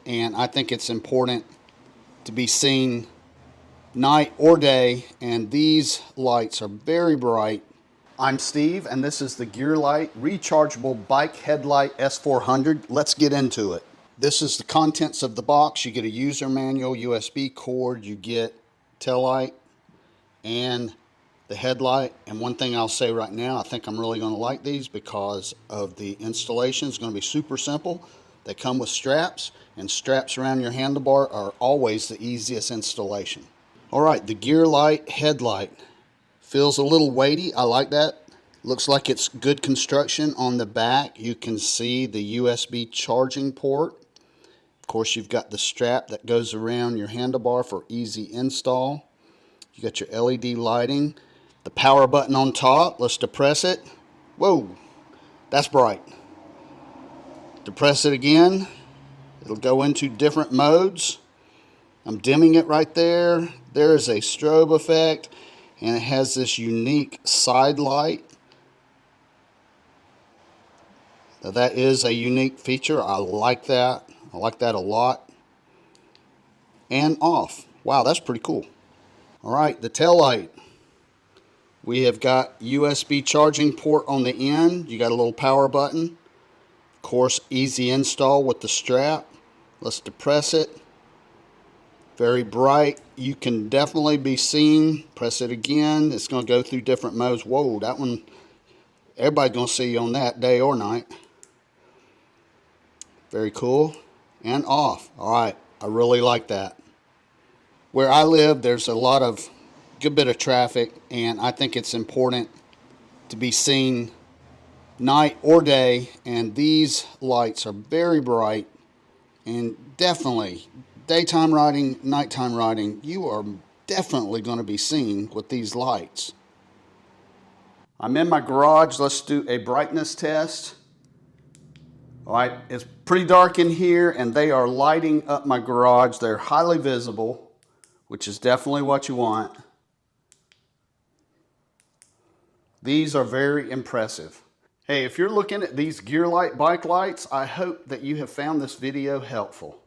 and I think it's important to be seen night or day, and these lights are very bright. I'm Steve, and this is the Gearlight rechargeable bike headlight S400. Let's get into it. This is the contents of the box. You get a user manual, USB cord, you get tail light and the headlight. And one thing I'll say right now, I think I'm really going to like these because of the installation. It's going to be super simple. They come with straps, and straps around your handlebar are always the easiest installation. All right, the Gearlight headlight feels a little weighty. I like that. Looks like it's good construction. On the back, you can see the USB charging port. Of course, you've got the strap that goes around your handlebar for easy install. You got your LED lighting. The power button on top. Let's depress it. Whoa, that's bright. Depress it again. It'll go into different modes. I'm dimming it right there. There is a strobe effect, and it has this unique side light. Now, that is a unique feature. I like that. I like that a lot. And off. Wow, that's pretty cool. All right, the tail light. We have got USB charging port on the end. You got a little power button. Of course, easy install with the strap. Let's depress it. Very bright. You can definitely be seen. Press it again. It's going to go through different modes. Whoa, that one, everybody's going to see you on that day or night. Very cool. And off. All right, I really like that. Where I live, there's a lot of good bit of traffic, and I think it's important to be seen night or day, and these lights are very bright, and definitely daytime riding, nighttime riding, you are definitely going to be seen with these lights. I'm in my garage. Let's do a brightness test. All right, it's pretty dark in here, and they are lighting up my garage. They're highly visible, which is definitely what you want. These are very impressive. Hey, if you're looking at these Gearlight bike lights, I hope that you have found this video helpful.